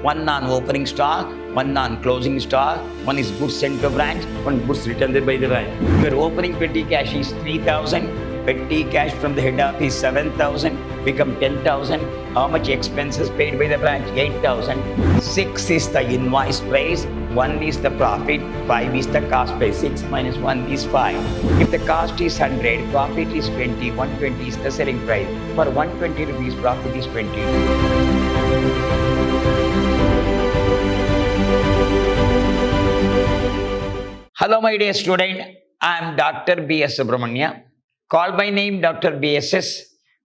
one on opening stock, one on closing stock, one is goods sent to branch, one goods returned by the branch. Your opening petty cash is 3,000, petty cash from the head office 7,000, become 10,000. How much expenses paid by the branch? 8,000. 6 is the invoice price, 1 is the profit, 5 is the cost price. 6 minus 1 is 5. If the cost is 100, profit is 20, 120 is the selling price. For 120 rupees, profit is 20. Hello, my dear student. I am Dr. B.S. Subramania. Called by name Dr. B.S.S.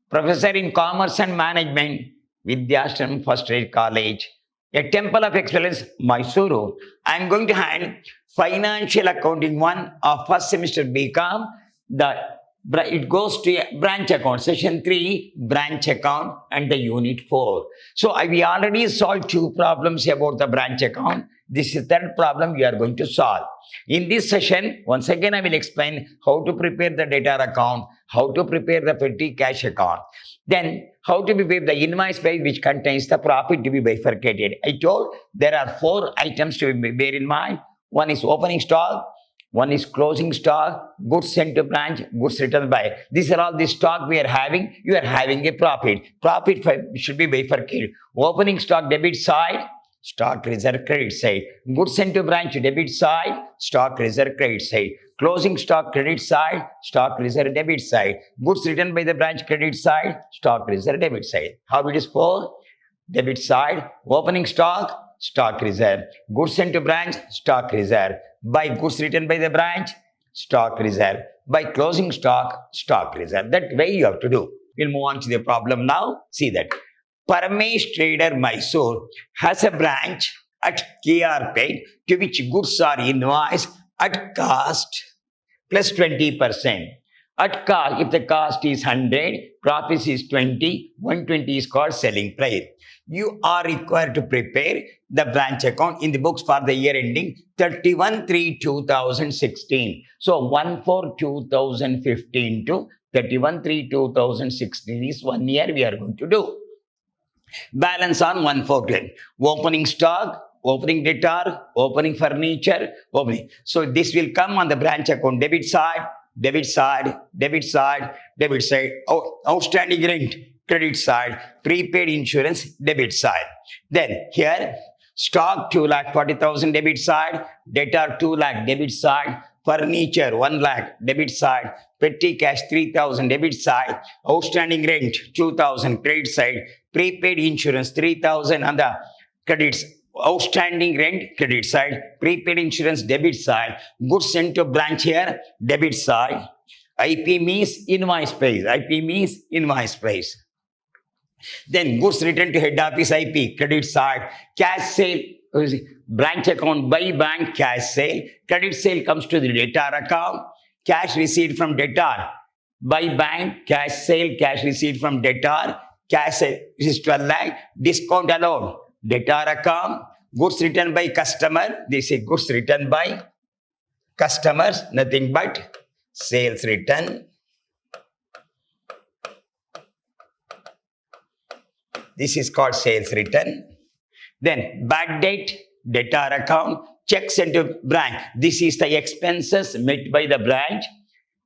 Professor in Commerce and Management, Vidyashram First Grade College, a Temple of Excellence, Mysuru. I am going to handle Financial Accounting 1 of first semester BCom. It goes to branch account, session 3, branch account, and the unit 4. So we already solved 2 problems about the branch account. This is the third problem we are going to solve. In this session, once again I will explain how to prepare the debtor account, how to prepare the petty cash account, then how to prepare the invoice price which contains the profit to be bifurcated. I told there are 4 items to bear in mind. One is opening stock, one is closing stock, goods sent to branch, goods returned by. These are all the stock we are having. You are having a profit. Profit should be bifurcated. Opening stock debit side, stock reserve credit side. Goods sent to branch debit side, stock reserve credit side. Closing stock credit side, stock reserve debit side. Goods returned by the branch credit side, stock reserve debit side. How it is for? Debit side, opening stock, stock reserve. Goods sent to branch, stock reserve. By goods returned by the branch, stock reserve. By closing stock, stock reserve. That way you have to do. We'll move on to the problem now. See that. Paramesh Trader Mysore has a branch at KRPet to which goods are invoiced at cost plus 20%. At cost, if the cost is 100, profit is 20, 120 is called selling price. You are required to prepare the branch account in the books for the year ending 31/3/2016. So 1/4/2015 to 31/3/2016 is 1 year we are going to do. Balance on 1/4. Opening stock, opening debtor, opening furniture, opening. So this will come on the branch account debit side, debit side, debit side, debit side, outstanding rent, credit side, prepaid insurance, debit side. Then here, stock 2,40,000 debit side, debtor 2 lakh debit side, furniture 1 lakh debit side, petty cash 3,000 debit side, outstanding rent 2,000 credit side, prepaid insurance 3,000 on the credits, outstanding rent credit side, prepaid insurance debit side, goods sent to branch here debit side. IP means invoice price. IP means invoice price. Then goods returned to head office IP credit side, cash sale, branch account by bank cash sale, credit sale comes to the debtor account, cash received from debtor by bank cash sale, cash received from debtor, cash sale is 12 lakh, discount allowed, debtor account, goods returned by customer, this is goods returned by customers, nothing but sales return. This is called sales return. Then bad debt, debtor account, check sent to branch. This is the expenses met by the branch.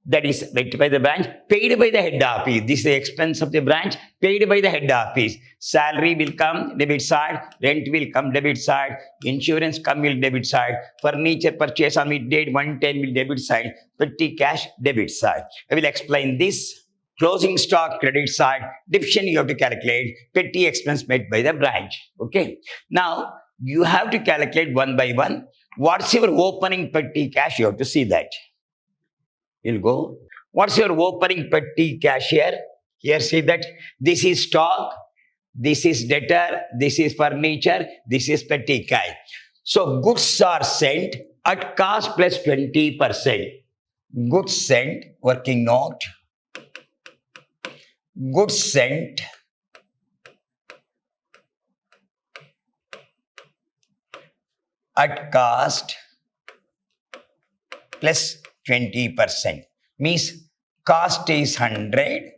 That is met by the branch, paid by the head office. This is the expense of the branch, paid by the head office. Salary will come debit side, rent will come debit side, insurance come will debit side, furniture purchase on the date 110 will debit side, petty cash debit side. I will explain this. Closing stock credit side, division you have to calculate, petty expense made by the branch. Okay. Now, you have to calculate one by one. What's your opening petty cash? You have to see that. You'll go. What's your opening petty cash here? Here, see that. This is stock, this is debtor, this is furniture, this is petty cash. So, goods are sent at cost plus 20%. Goods sent, working note. Goods sent at cost plus 20%. Means cost is 100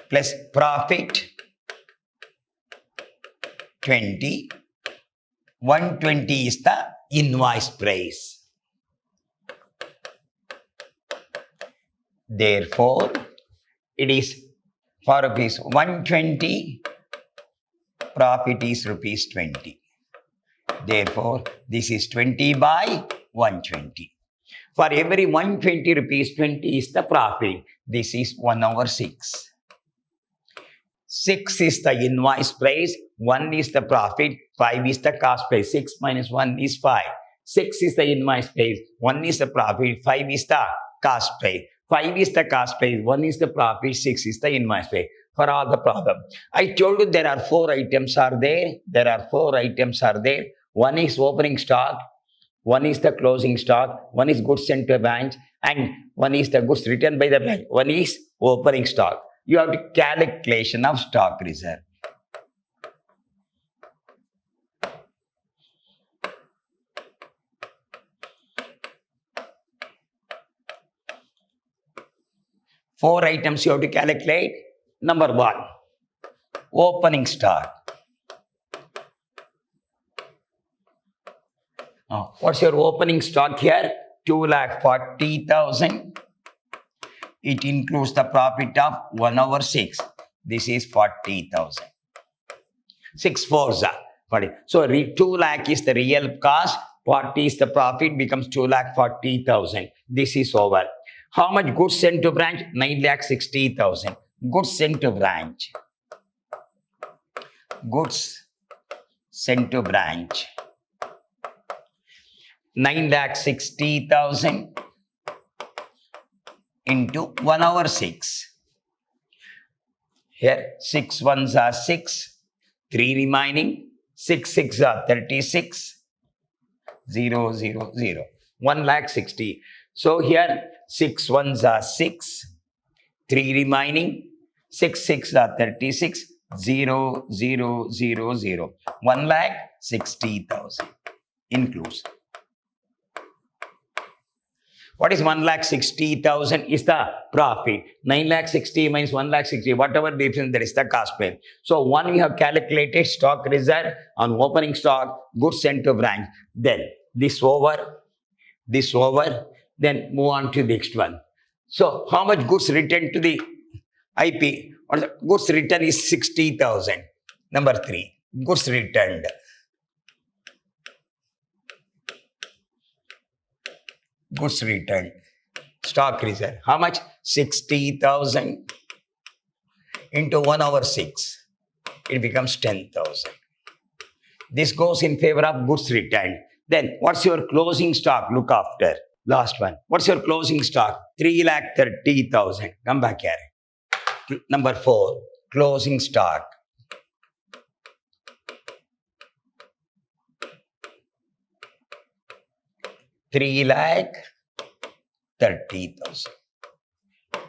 plus profit 20. 120 is the invoice price. Therefore, it is for rupees 120, profit is rupees 20. Therefore, this is 20 by 120. For every 120 rupees, 20 is the profit. This is 1/6. 6 is the invoice price, 1 is the profit, 5 is the cost price. 6 minus 1 is 5. 6 is the invoice price, 1 is the profit, 5 is the cost price. 5 is the cost price, 1 is the profit, 6 is the invoice price. For all the problem, I told you there are 4 items are there. There are 4 items are there. One is opening stock, one is the closing stock, one is goods sent to a branch, and one is the goods returned by the branch. One is opening stock. You have the calculation of stock reserve. Four items you have to calculate. Number 1, opening stock. What's your opening stock here? 2,40,000. It includes the profit of 1/6. This is 40,000. 6 fours are 40. So 2 lakh is the real cost. 40 is the profit, becomes 2,40,000. This is over. How much goods sent to branch? 9,60,000. Goods sent to branch. Goods sent to branch. 9,60,000 into 1/6. Here 6 ones are 6, 3 remaining, 6 6 are 36, 0 0 0. 1,60,000. So here 6 ones are 6, 3 remaining, 6 6 are 36, 0 0 0 0. 1,60,000 includes. What is 1,60,000 is the profit. 9,60,000 minus 1,60,000, whatever difference there is the cost paid. So one we have calculated stock reserve on opening stock, goods sent to branch. Then this over, then move on to the next one. So how much goods returned to the IP? Or the goods returned is 60,000. Number 3, goods returned. Goods returned. Stock reserve. How much? 60,000 into 1/6. It becomes 10,000. This goes in favor of goods returned. Then what's your closing stock? Look after. Last one. What's your closing stock? 3,30,000. Come back here. Number 4. Closing stock. $3,30,000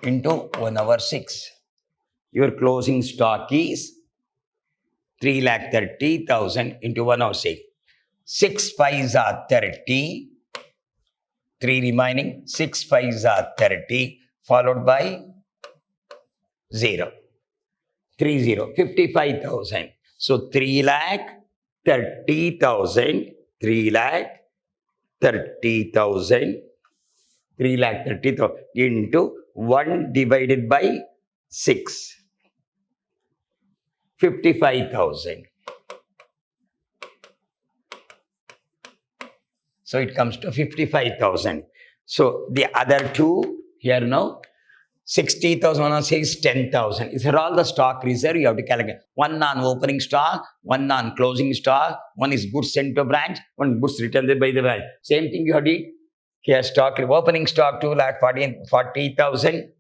into 1/6. Your closing stock is 3,30,000 into 1/6. 6 5s are 30. 3 remaining. 6 5s are 30, followed by 0. 30. 55,000. So 3,30,000. 3,30,000 into 1 divided by 6. 55,000. So it comes to 55,000. So the other two here now, 60,000 on 6, 10,000. These are all the stock reserve you have to calculate. One on opening stock, one on closing stock, one is goods sent to branch, one goods returned by the branch. Same thing you have to here stock, opening stock 2,40,000.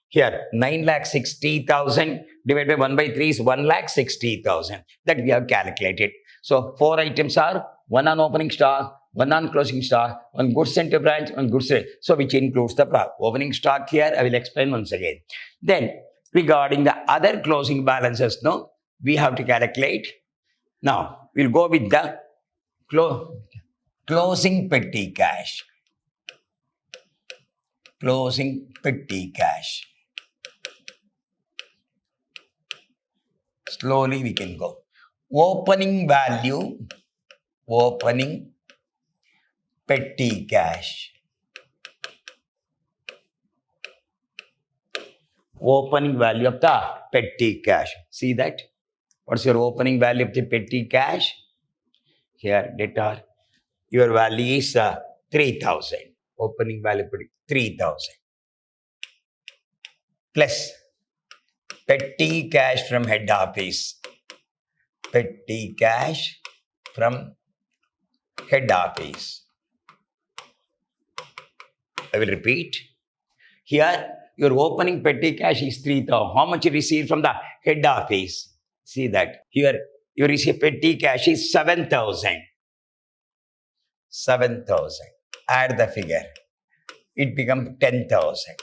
Here 9,60,000 divided by 1/3 is 1,60,000. That we have calculated. So 4 items are one on opening stock, one on closing stock, one goods sent to branch, one goods sent. So which includes the opening stock here. I will explain once again. Then regarding the other closing balances, no, we have to calculate. Now we'll go with the closing petty cash. Closing petty cash. Slowly we can go. Opening value, opening petty cash. Opening value of the petty cash. See that? What's your opening value of the petty cash? Here, debtor. Your value is 3,000. Opening value 3,000. Plus petty cash from head office. Petty cash from head office. I will repeat. Here, your opening petty cash is 3,000. How much you receive from the head office? See that. Here, you receive petty cash is 7,000. 7,000. Add the figure. It becomes 10,000.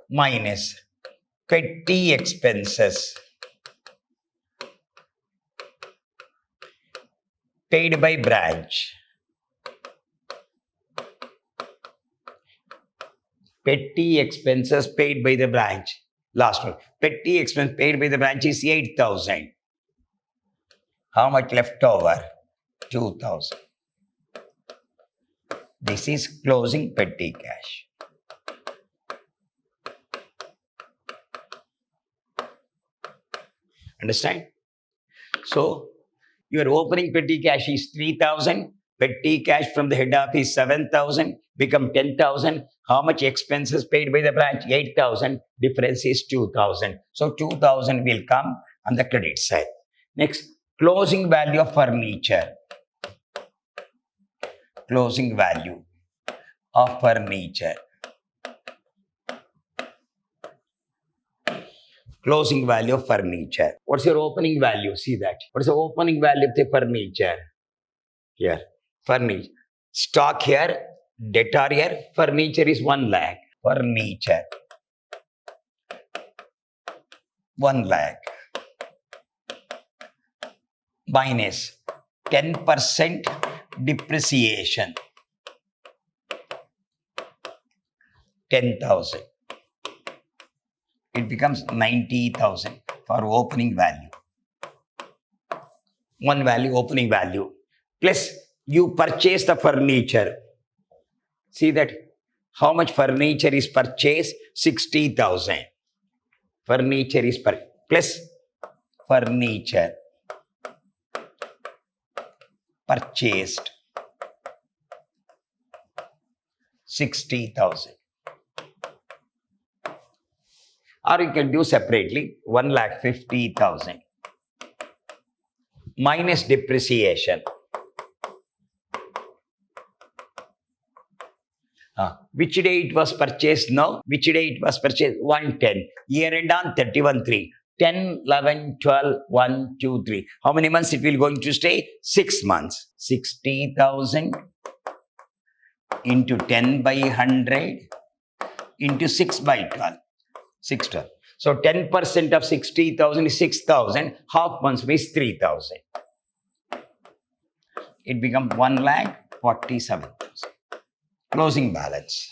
Minus petty expenses paid by branch. Petty expenses paid by the branch. Last one. Petty expense paid by the branch is 8,000. How much left over? 2,000. This is closing petty cash. Understand? So, your opening petty cash is 3,000. Petty cash from the head office 7,000. Become 10,000. How much expenses paid by the branch? 8,000. Difference is 2,000. So, 2,000 will come on the credit side. Next, closing value of furniture. Closing value of furniture. Closing value of furniture. What's your opening value? See that. What is the opening value of the furniture? Here. Furniture. Stock here. Debtor here. Furniture is 1 lakh. Furniture. 1 lakh. Minus 10% depreciation. 10,000. It becomes 90,000 for opening value. One value, opening value. Plus, you purchase the furniture. See that? How much furniture is purchased? 60,000. Furniture is plus furniture purchased 60,000. Or you can do separately 1,50,000 minus depreciation. Which day it was purchased now? Which day it was purchased? 110. Year end on 31/3. 10, 11, 12, 1, 2, 3. How many months it will going to stay? 6 months. 60,000 into 10 by 100 into 6 by 12. 612. So 10% of 60,000 is 6,000. Half months means 3,000. It becomes 1,47,000. Closing balance.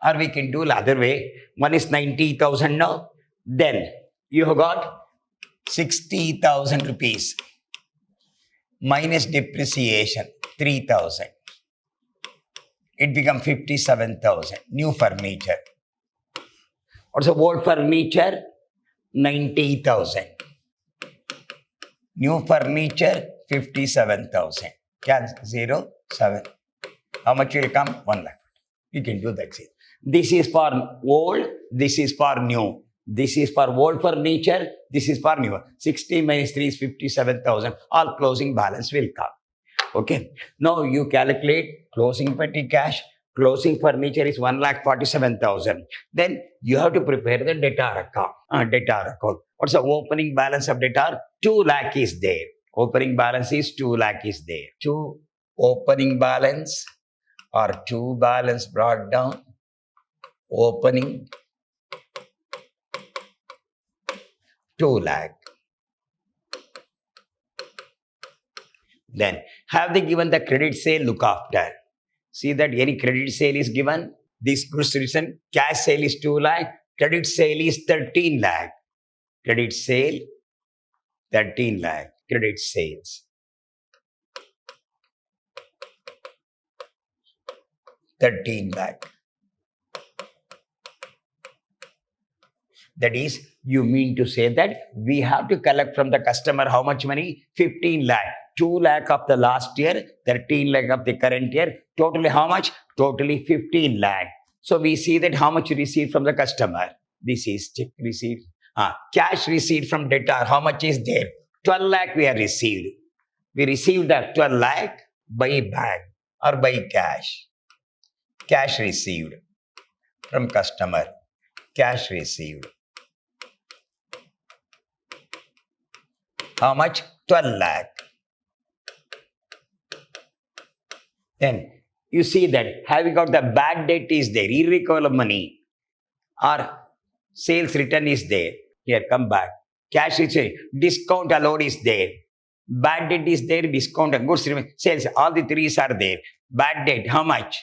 Or we can do the other way. One is 90,000 now. Then you have got 60,000 rupees minus depreciation 3,000. It becomes 57,000. New furniture. Also old furniture 90,000. New furniture 57,000. Cancel 0, 7. How much will come? 1 lakh. You can do that. This is for old. This is for new. This is for old furniture. This is for new. 60 minus 3 is 57,000. All closing balance will come. Okay. Now you calculate closing petty cash. Closing furniture is 1,47,000. Then you have to prepare the debtor account. Debtor account. What's the opening balance of debtor? 2 lakh is there. Opening balance is 2 lakh is there. 2 opening balance or 2 balance brought down. Opening 2 lakh. Then have they given the credit sale look after? See that any credit sale is given. This goods return cash sale is 2 lakh. Credit sale is 13 lakh. Credit sale 13 lakh. Credit sales 13 lakh. That is, you mean to say that we have to collect from the customer how much money? 15 lakh. 2 lakh of the last year, 13 lakh of the current year. Totally how much? Totally 15 lakh. So we see that how much you receive from the customer. This is check receipt. Cash receipt from debtor. How much is there? 12 lakh we have received. We received that 12 lakh by bank or by cash. Cash received from customer. Cash received. How much? 12 lakh. Then you see that have you got the bad debt is there, irrecoverable money, or sales return is there. Here, come back. Cash is there, discount allowed is there. Bad debt is there, discount, goods, sales, all the threes are there. Bad debt, how much?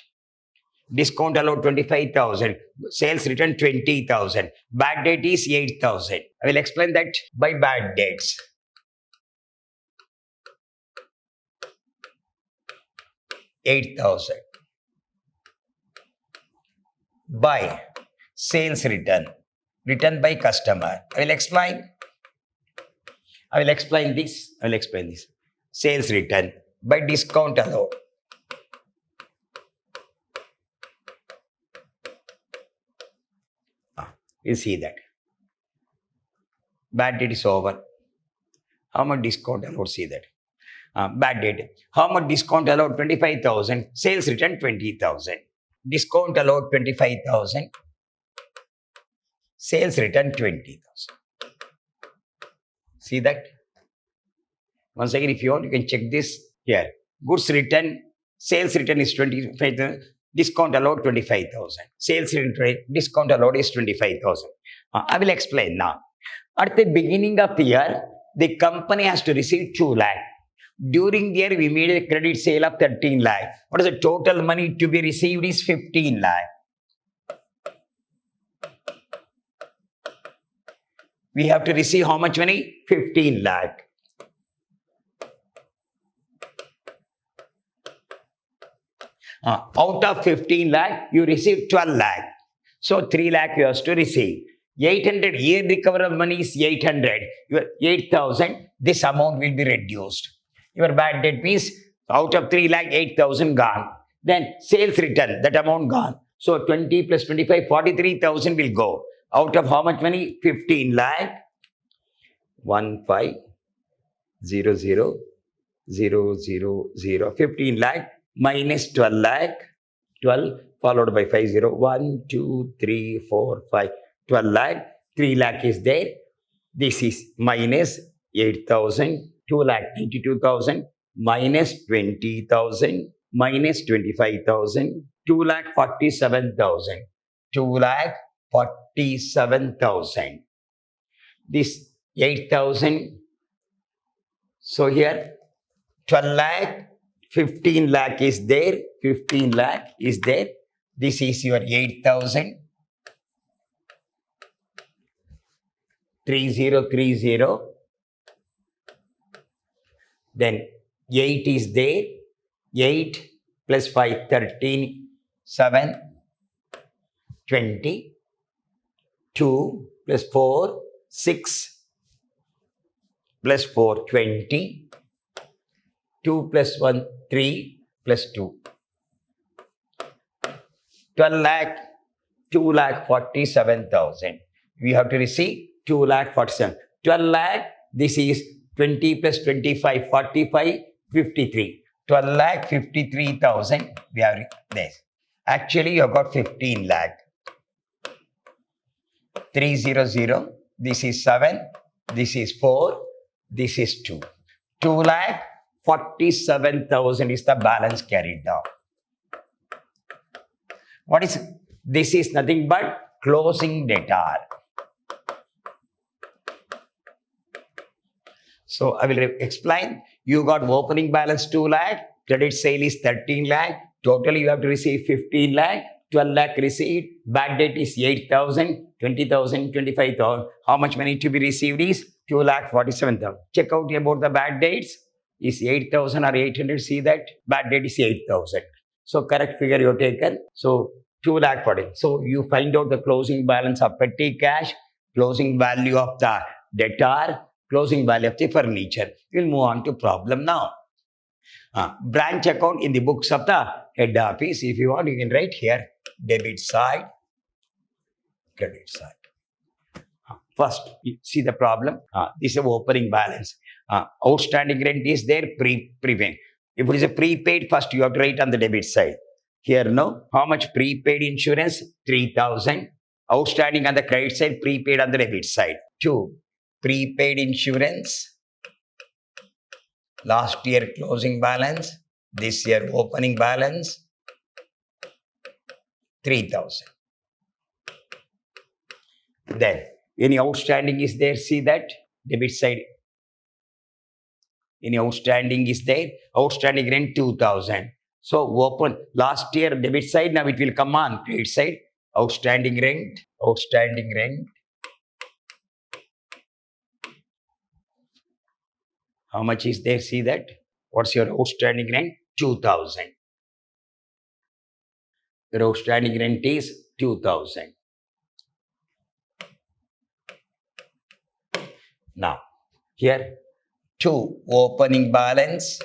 Discount allowed 25,000, sales return 20,000. Bad debt is 8,000. I will explain that by bad debts. $8,000 by sales return, written by customer. I will explain this. Sales return by discount allowed. You see that. Bad debt is over. How much discount allowed? See that. Bad debt. How much discount allowed? 25,000. Sales return 20,000. Discount allowed 25,000. Sales return 20,000. See that? Once again, if you want, you can check this here. Goods return, sales return is 25,000. Discount allowed 25,000. Sales return, discount allowed is 25,000. I will explain now. At the beginning of the year, the company has to receive 2 lakh. During the year, we made a credit sale of 13 lakh. What is the total money to be received is 15 lakh. We have to receive how much money? 15 lakh. Out of 15 lakh, you receive 12 lakh. So 3 lakh you have to receive. 800, year recoverable money is 800. Your 8,000, this amount will be reduced. Your bad debt means out of 3 lakh, 8,000 gone. Then sales return, that amount gone. So 20 plus 25, 43,000 will go. Out of how much money? 15 lakh. 15,000,000. 15 lakh minus 12 lakh. 12 followed by 50. 1, 2, 3, 4, 5. 12 lakh. 3 lakh is there. This is minus 8,000. 2 lakh 92,000 minus 20,000 minus 25,000. 2 lakh 47,000. 2 lakh 47,000. This 8,000. So here 12 lakh, 15 lakh is there. 15 lakh is there. This is your 8,000. 3030. Then 8 is there. 8 plus 5, 13, 7, 20. 2 plus 4, 6 plus 4, 20. 2 plus 1, 3 plus 2. 12 lakh, 2 lakh 47,000. We have to receive 2 lakh 47. 12 lakh, this is 20 plus 25, 45, 53. 12 lakh 53,000. We have this. Actually, you have got 15 lakh. 300. This is 7. This is 4. This is 2. 2 lakh 47,000 is the balance carried down. What is this? Is nothing but closing debtor. So I will explain. You got opening balance 2 lakh. Credit sale is 13 lakh. Totally you have to receive 15 lakh. 12 lakh received, bad debt is 8,000, 20,000, 25,000. How much money to be received is 2 lakh 47,000. Check out about the bad dates. Is 8,000 or 800? See that? Bad debt is 8,000. So correct figure you have taken. So 2 lakh 40. So you find out the closing balance of petty cash, closing value of the debtor, closing value of the furniture. We'll move on to problem now. Branch account in the books of the head office. If you want, you can write here debit side, credit side. First, you see the problem. This is the opening balance. Outstanding rent is there, prepaid. If it is a prepaid, first you have to write on the debit side. Here, no. How much prepaid insurance? 3,000. Outstanding on the credit side, prepaid on the debit side. 2. Prepaid insurance. Last year closing balance. This year opening balance. 3,000. Then, any outstanding is there? See that? Debit side. Any outstanding is there? Outstanding rent 2,000. So open last year debit side, now it will come on credit side. Outstanding rent. How much is there? See that? What's your outstanding rent? 2,000. Your outstanding rent is 2,000. Now, here 2 opening balance.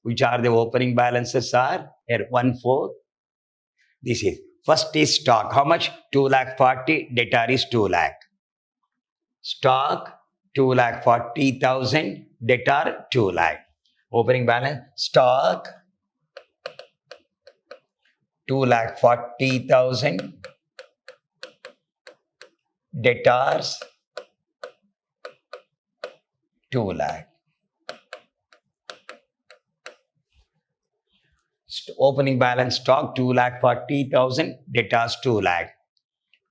Which are the opening balances are? Here 1, 4. This is first is stock. How much? 2 lakh 40. Debtor is 2 lakh. Stock 2 lakh 40,000. Debtor 2 lakh. Opening balance stock 2 lakh 40,000. Debtors 2 lakh. Opening balance stock 2 lakh 40,000. Debtors 2 lakh.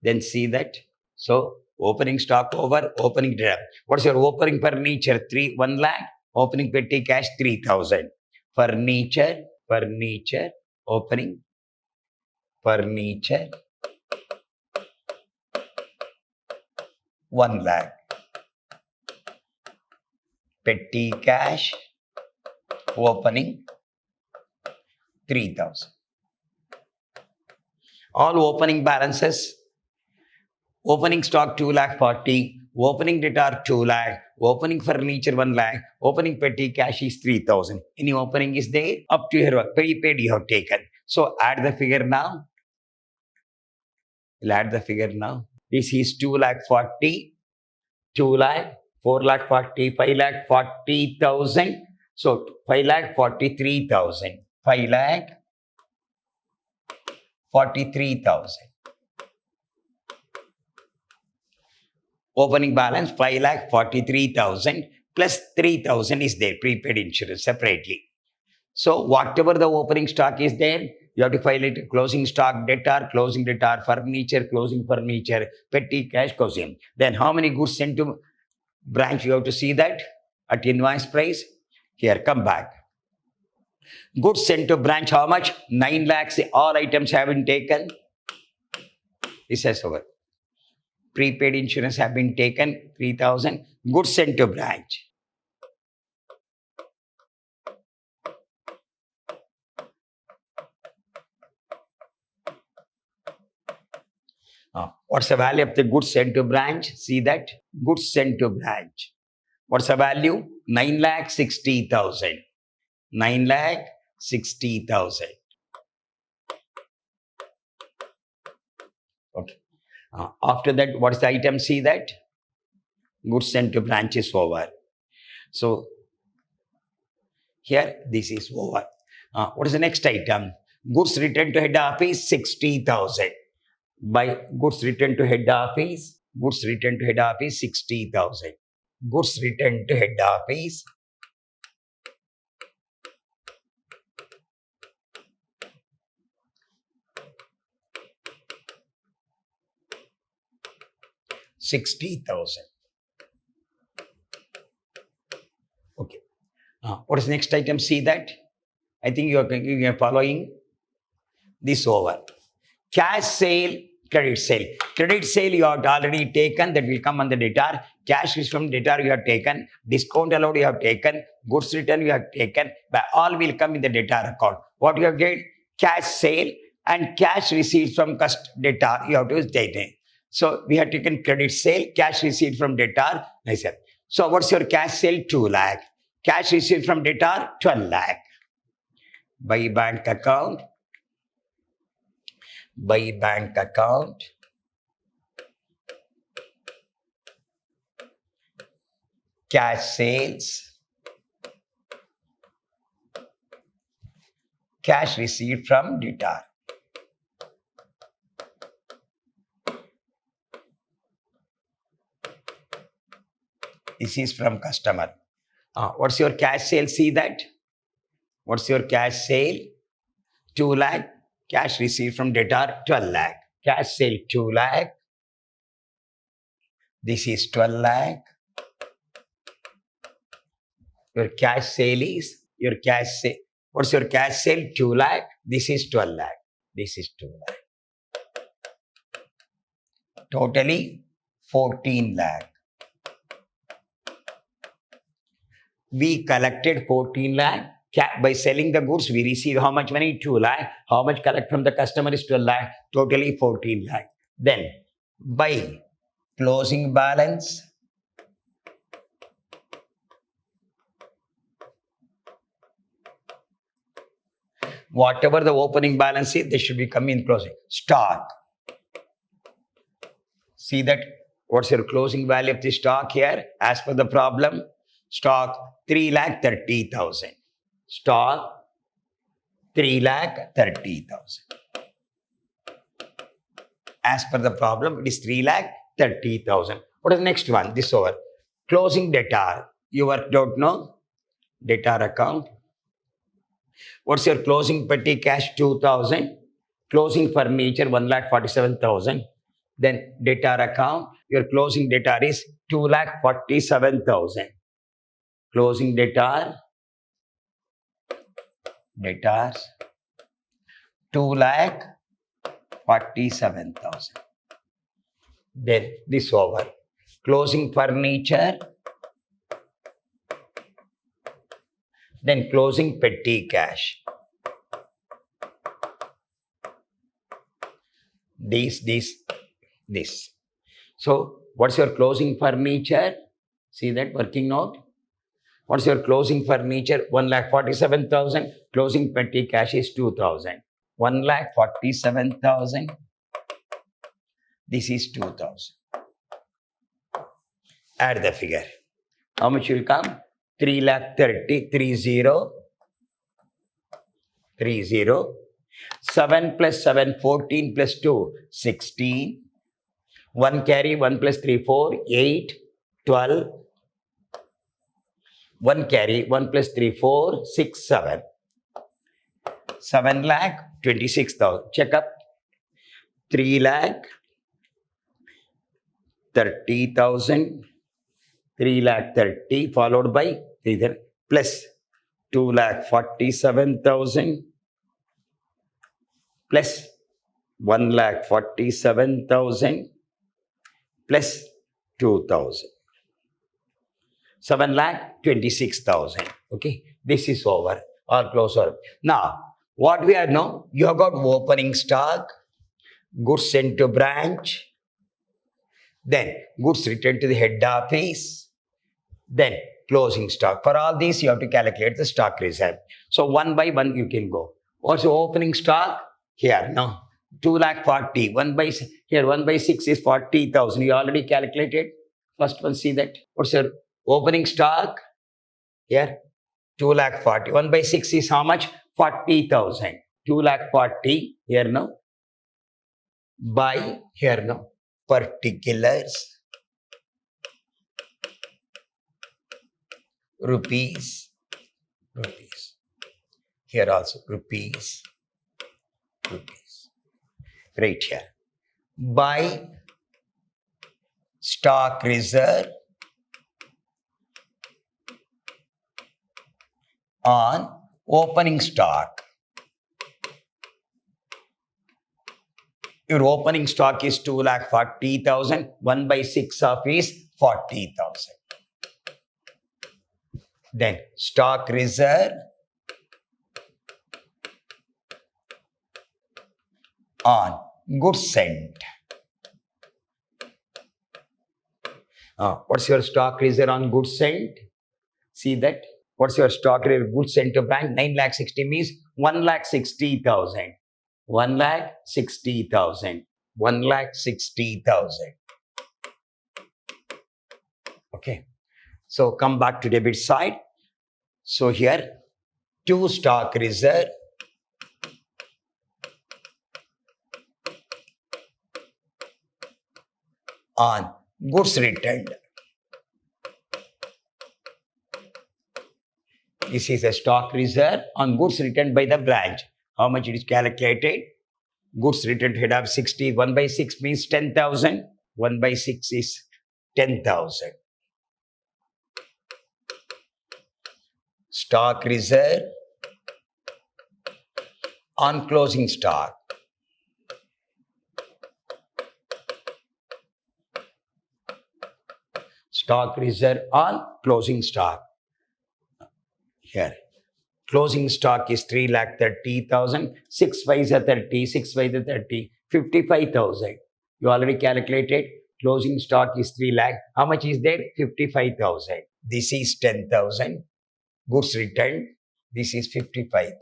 Then see that. So opening stock over opening debtor. What's your opening furniture? 1 lakh. Opening petty cash 3,000. Furniture. Opening furniture 1 lakh. Petty cash opening 3,000. All opening balances. Opening stock 2 lakh 40. Opening debtor 2 lakh. Opening furniture 1 lakh. Opening petty cash is 3,000. Any opening is there? Up to your prepaid you have taken. So add the figure now. We'll add the figure now. This is 2 lakh 40. 2 lakh. 4 lakh 40. 5 lakh 40,000. So 5 lakh 43,000. 5 lakh 43,000. Opening balance 5 lakh 43,000 plus 3,000 is there, prepaid insurance separately. So whatever the opening stock is there, you have to file it closing stock, debtor, closing debtor, furniture, closing furniture, petty cash, closing. Then how many goods sent to branch? You have to see that at invoice price. Here, come back. Goods sent to branch, how much? 9 lakhs. All items have been taken. This is over. Prepaid insurance have been taken, 3,000. Goods sent to branch. What's the value of the goods sent to branch? See that? Goods sent to branch. What's the value? 9,60,000. 9,60,000. Okay. After that, what is the item? See that? Goods sent to branch is over. So, here, this is over. What is the next item? Goods returned to head office, 60,000. By goods returned to head office, 60,000. Goods returned to head office, $60,000. What is next item? See that? I think you are following this over. Cash sale, credit sale. Credit sale you have already taken, that will come on the debtor. Cash is from debtor you have taken. Discount allowed you have taken. Goods return you have taken. But all will come in the debtor account. What you have get? Cash sale and cash received from debtor you have to take. So we have taken credit sale, cash received from debtor. Nice. So what's your cash sale? 2 lakh. Cash received from debtor? 12 lakh. By bank account. By bank account. Cash sales. Cash received from debtor. This is from customer. What's your cash sale? See that? What's your cash sale? 2 lakh. Cash received from debtor, 12 lakh. Cash sale, 2 lakh. This is 12 lakh. Your cash sale is, your cash sale. What's your cash sale? 2 lakh. This is 12 lakh. This is 2 lakh. Totally 14 lakh. We collected 14 lakh. By selling the goods, we receive how much money? 2 lakh. How much collect from the customer is 12 lakh. Totally 14 lakh. Then, by closing balance, whatever the opening balance is, they should be coming in closing. Stock. See that? What's your closing value of the stock here? As per the problem, stock 3,30,000. Stock 3,30,000. As per the problem, it is 3,30,000. What is the next one? This over. Closing debtor. You don't know? Debtor account. What's your closing petty cash? 2,000. Closing furniture 1,47,000. Then debtor account. Your closing debtor is 2,47,000. Closing debtor. Debtors 2,47,000. Then this over. Closing furniture. Then closing petty cash. This. So what's your closing furniture? See that working out? What's your closing furniture? 1,47,000. Closing petty cash is 2,000. 1,47,000. This is 2,000. Add the figure. How much will come? 3,30,30. 7 plus 7, 14 plus 2, 16. 1 carry, 1 plus 3, 4, 8, 12. 1 carry, 1 plus 3, 4, 6, 7. 7 lakh, 26,000. Check up. 3 lakh, 30,000. 3 lakh 30 followed by 3 plus 2 lakh 47,000 plus 1 lakh 47,000 plus 2,000. 7 lakh 26,000. Okay, this is over or closer. Now, what we are now, you have got opening stock, goods sent to branch, then goods returned to the head office, then closing stock. For all these, you have to calculate the stock reserve. So one by one you can go. What's the opening stock? Here, no. 2 lakh 40. 1 by 6 is 40,000. You already calculated. First one, see that. What's your opening stock? Here, 2 lakh 40. 1 by 6 is how much? 40,000. 2 lakh 40. Here, no. By, here, no. Particulars. Rupees. Here also rupees. Right here. By stock reserve. on opening stock. Your opening stock is 2,40,000. 1 by 6 of is 40,000. Then stock reserve on goods sent. What's your stock reserve on goods sent? See that? What's your stock reserve goods sent to bank? 9,60,000 means 1,60,000. 1,60,000. 1,60,000. Okay. So come back to debit side. So here, to stock reserve on goods returned. This is a stock reserve on goods returned by the branch. How much it is calculated? Goods returned head of 60. 1 by 6 means 10,000. 1 by 6 is 10,000. Stock reserve on closing stock. Stock reserve on closing stock. Here, closing stock is 3,30,000. 6 5s are 30. 6 5s are 30. 55,000. You already calculated. Closing stock is 3 lakh. How much is there? 55,000. This is 10,000. Goods returned. This is 55,000.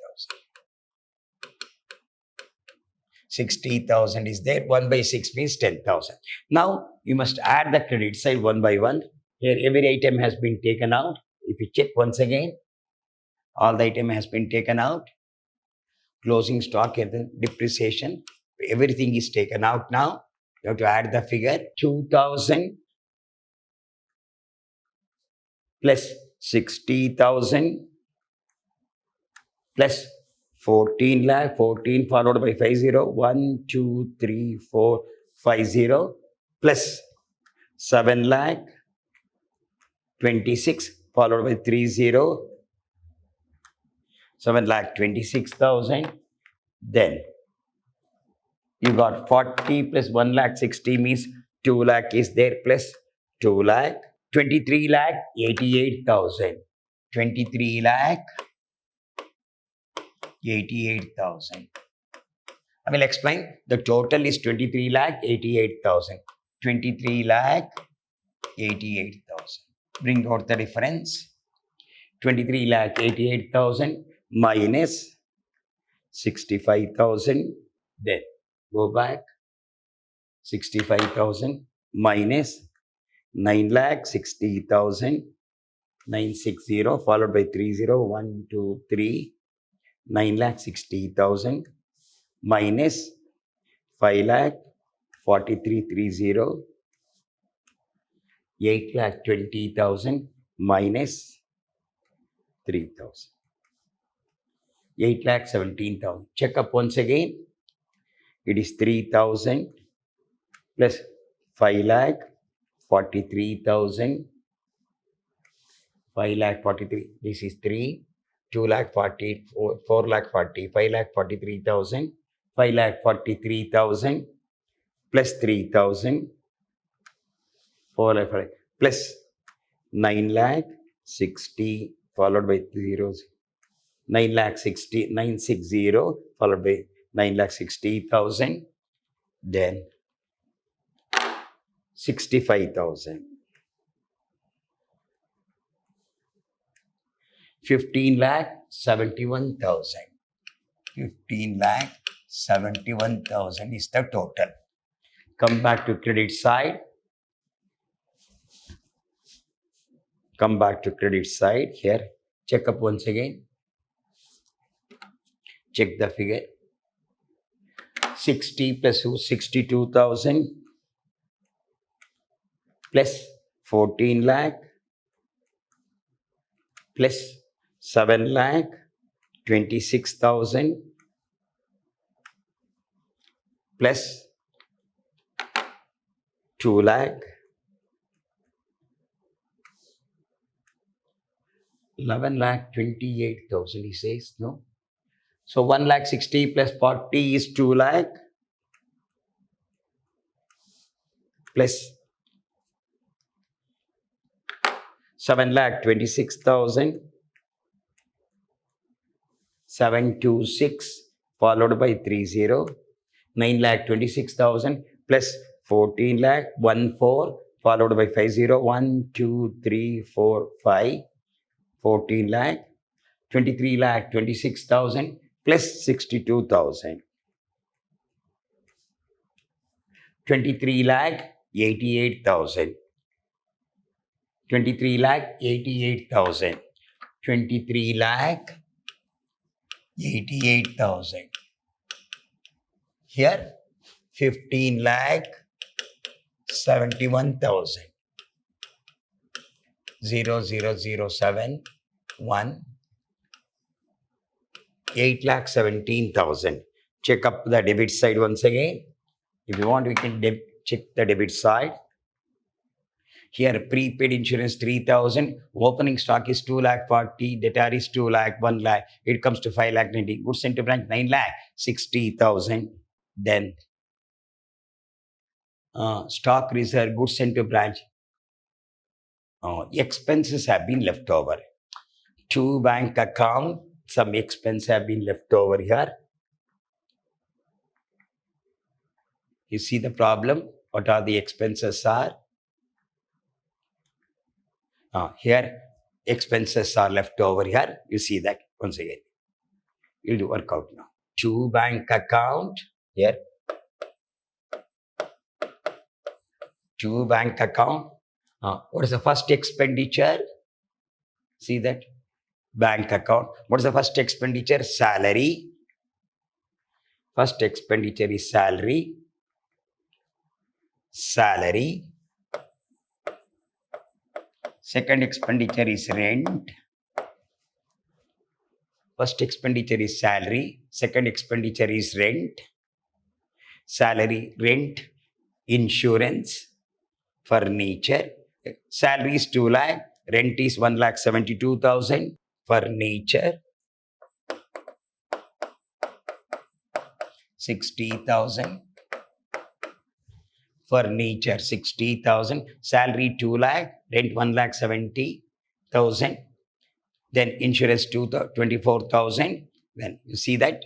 60,000 is there. 1 by 6 means 10,000. Now, you must add the credit side one by one. Here, every item has been taken out. If you check once again, all the item has been taken out. Closing stock and the depreciation. Everything is taken out now. You have to add the figure. 2,000 plus 60,000 plus 14 lakh. 14 followed by 50. 1, 2, 3, 4, 50 plus 7 lakh. 26 followed by 30. 7,26,000. Then you got 40 plus 1,60,000 means 2 lakh is there plus 2 lakh. 23,88,000. 23,88,000. I will explain. The total is 23,88,000. 23,88,000. Bring out the difference. 23,88,000 minus 65,000. Then go back. 65,000 minus 9,60,000. 960 followed by 30. 1, 2, 3. 9,60,000 minus 5,43,30. 8,20,000 minus 3,000. 8,17,000. Check up once again. It is 3,000 plus 5,43,000. 5,43,000. This is 3. 2,40,000. 4,40,000. 5,43,000. 5,43,000 plus 3,000. 4,40,000 plus 9,60,000 followed by zeros. 9,60,000 followed by 9,60,000. Then 65,000. 15,71,000. 15,71,000 is the total. Come back to credit side. Come back to credit side. Here, check up once again. Check the figure. 60 plus 62,000 plus 14 lakh plus 7 lakh 26,000 plus 2 lakh 11 lakh 28,000 he says, no? So 1 lakh 60 plus 40 is 2 lakh plus 7 lakh 26,000 726 followed by 30 9 lakh 26,000 plus 14 lakh 14 followed by 50 1 2 3 4 5 14 lakh 23 lakh 26,000 plus 62,000 23 lakh 88,000 23 lakh 88,000 23 lakh 88,000 here 15 lakh 71,000 0,007 1 8 lakh 17,000. Check up the debit side once again. If you want, we can check the debit side. Here, prepaid insurance 3,000. Opening stock is 2 lakh 40. Debtor is 2 lakh 1 lakh. It comes to 5 lakh 90. Goods sent to branch 9 lakh 60,000. Then stock reserve, goods sent to branch. Expenses have been left over. To bank account, some expense have been left over here. You see the problem? What are the expenses are? Here, expenses are left over here. You see that once again. You'll do work out now. To bank account, here. To bank account. What is the first expenditure? See that? Bank account. What is the first expenditure? Salary. First expenditure is salary. Salary. Second expenditure is rent. First expenditure is salary. Second expenditure is rent. Salary, rent, insurance, furniture. Salary is 2 lakh. Rent is 1 lakh 72,000. Furniture 60,000. Furniture 60,000. Salary 2 lakh. Rent 1 lakh 70,000. Then insurance 24,000. Then you see that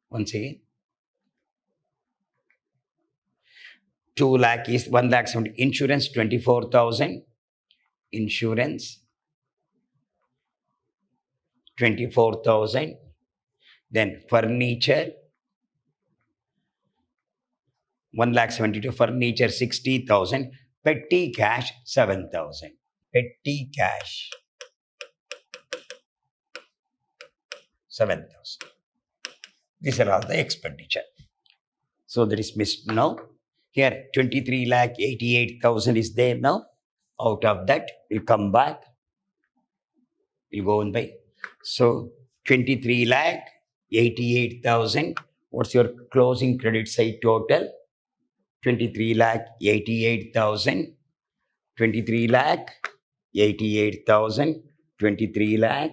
once again. 2 lakh is 1 lakh 70. Insurance 24,000. Insurance 24,000. Then furniture 1 lakh 72. Furniture 60,000. Petty cash 7,000. Petty cash 7,000. These are all the expenditure. So that is missed now. Here 23 lakh 88,000 is there now. Out of that, we'll come back. We'll go on by. So 23 lakh 88,000. What's your closing credit side total? 23 lakh 88,000. 23 lakh 88,000. 23 lakh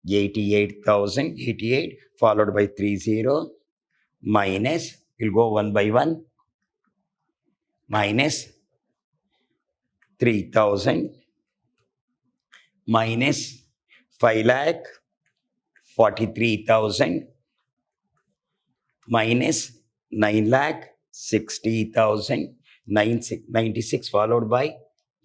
88,000. 88 followed by 30 minus. We'll go one by one. Minus 3,000 minus 5 lakh 43,000 minus 9 lakh 60,000 96 followed by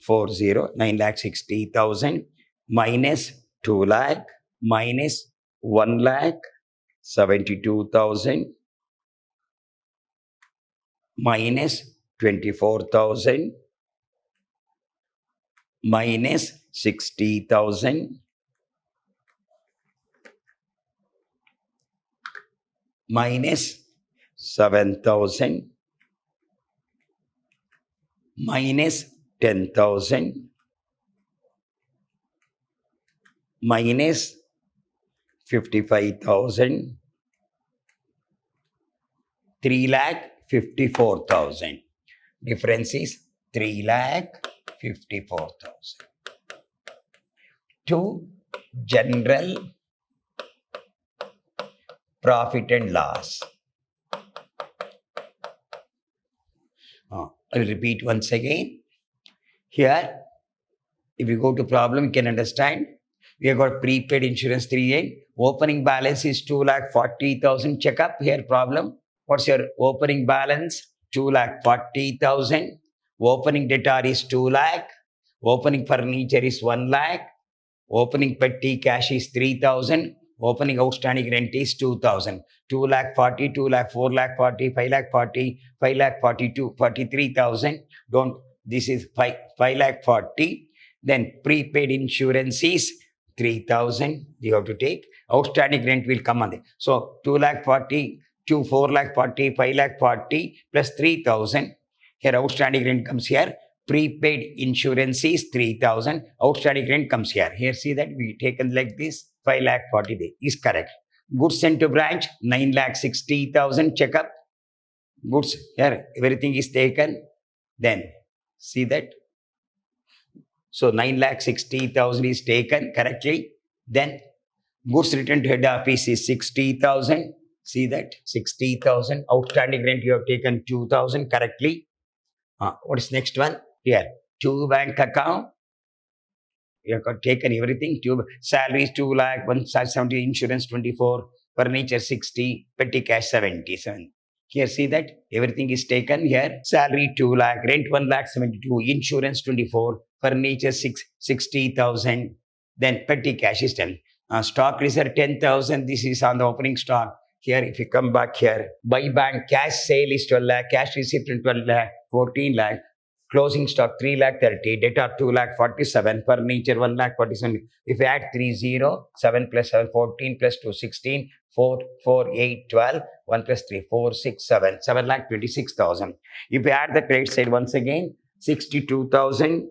40 9 lakh 60,000 minus 2 lakh minus 1 lakh 72,000 minus 24,000 minus 60,000 minus 7,000 minus 10,000 minus 55,000 3 lakh 54,000. Difference is 3 lakh 54,000. To general profit and loss. I will repeat once again. Here, if you go to problem, you can understand. We have got prepaid insurance 3A. Opening balance is 2,40,000. Check up here problem. What's your opening balance? 2,40,000. Opening debtor is 2 lakh. Opening furniture is 1 lakh. Opening petty cash is 3,000. Opening outstanding rent is 2,000. 2 lakh 40, 2 lakh 4 lakh 40, 5 lakh 40, 5 lakh 42, 43,000. Don't, this is 5 lakh 40. Then prepaid insurance is 3,000. You have to take. Outstanding rent will come on it. So 2 lakh 40, 4 lakh 40, 5 lakh 40 plus 3,000. Here outstanding rent comes here. Prepaid insurance is 3,000. Outstanding rent comes here. Here see that we taken like this. 5 lakh 40 is correct. Goods sent to branch 9 lakh 60,000. Check up. Goods here everything is taken. Then see that. So 9 lakh 60,000 is taken correctly. Then goods returned to head office is 60,000. See that 60,000. Outstanding rent you have taken 2,000 correctly. What is next one? Here 2 bank account. You have got taken everything. Salaries 2 lakh, 170, insurance 24, furniture 60, petty cash 77. Here see that everything is taken here. Salary 2 lakh, rent 1 lakh 72, insurance 24, furniture 60,000. Then petty cash is 10. Stock reserve 10,000. This is on the opening stock. Here if you come back here, buy bank cash sale is 12 lakh, cash receipt 12 lakh, 14 lakh. Closing stock 3 lakh 30, debtor 2 lakh 47, furniture 1 lakh 47. If you add 30, 7 plus 7, 14 plus 2, 16, 4, 4, 8, 12, 1 plus 3, 4, 6, 7, 7 lakh 26,000. If you add the credit side once again, 62,000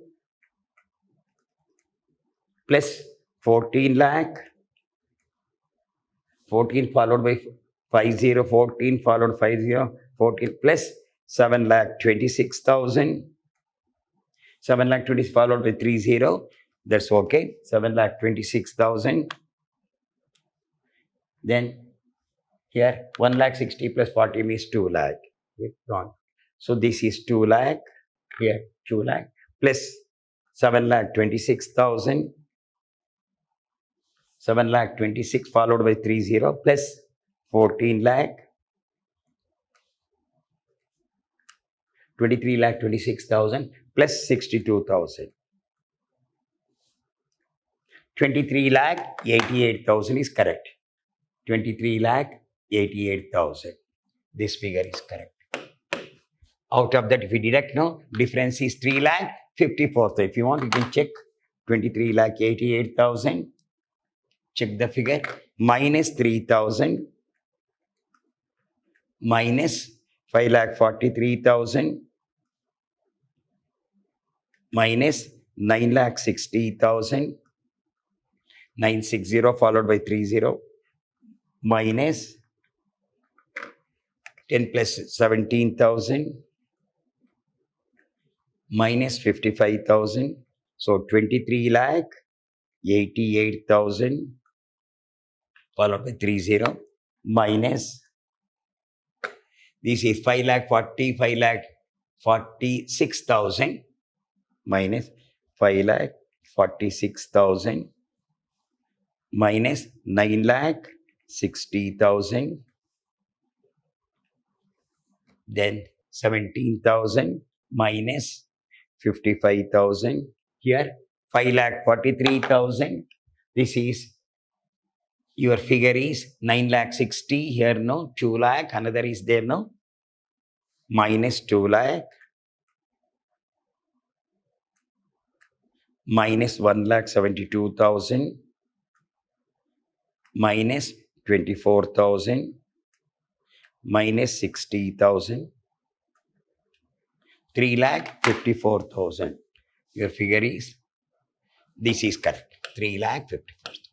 plus 14 lakh, 14 followed by 50, 14 followed 50, 14 plus 7 lakh 26,000. 7 lakh 20 followed by 30. That's okay. 7 lakh 26,000. Then here 1 lakh 60 plus 40 means 2 lakh. Gone. So this is 2 lakh. Here 2 lakh plus 7 lakh 26,000. 7 lakh 26 followed by 30 plus 14 lakh. 23 lakh 26,000 plus 62,000. 23 lakh 88,000 is correct. 23 lakh 88,000. This figure is correct. Out of that, if we deduct, no, difference is 3 lakh 54,000. If you want, you can check 23 lakh 88,000. Check the figure. Minus 3,000. Minus 5 lakh 43,000. Minus 9 lakh 60,000. 960 followed by 30. Minus 10 plus 17,000. Minus 55,000. So 23 lakh 88,000 followed by 30. Minus, this is 5 lakh 40, 5 lakh 46,000. Minus 5 lakh 46,000. Minus 9 lakh 60,000. Then 17,000 minus 55,000. Here 5 lakh 43,000. This is your figure is 9 lakh 60. Here no 2 lakh. Another is there no. Minus 2 lakh. Minus 1 lakh 72,000. Minus 24,000. Minus 60,000. 3 lakh 54,000. Your figure is, this is correct. 3 lakh 54,000.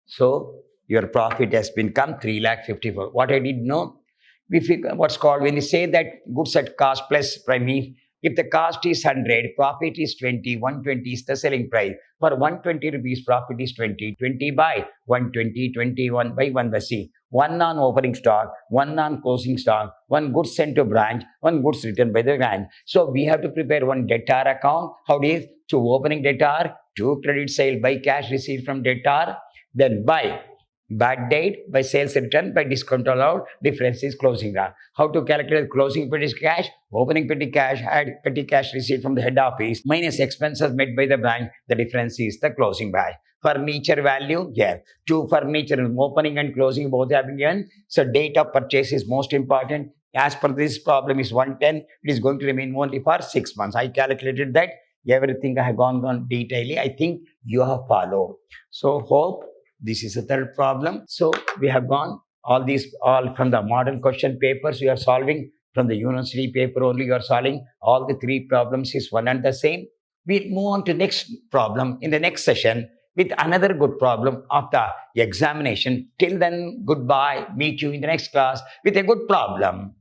So your profit has been come 3 lakh 54. What I did know, we figure what's called when you say that goods at cost plus prime, If the cost is 100, profit is 20, 120 is the selling price. For 120 rupees, profit is 20, 20 by 120, 21 by 1 by C. 1 on opening stock, 1 on closing stock, 1 goods sent to branch, 1 goods returned by the branch. So we have to prepare 1 debtor account. How it is? To opening debtor, to credit sale by cash received from debtor, then by bad date, by sales return, by discount allowed, difference is closing down. How to calculate closing petty cash? Opening petty cash, add petty cash received from the head office, minus expenses made by the branch, the difference is the closing balance. Furniture value, here, two furniture, opening and closing both have been given. So date of purchase is most important. As per this problem is 110, it is going to remain only for 6 months. I calculated that. Everything I have gone on detailing. I think you have followed. So hope this is the third problem. So we have gone all these, all from the model question papers we are solving, from the university paper only you are solving. All the 3 problems is one and the same. We'll move on to next problem in the next session with another good problem of the examination. Till then, goodbye. Meet you in the next class with a good problem.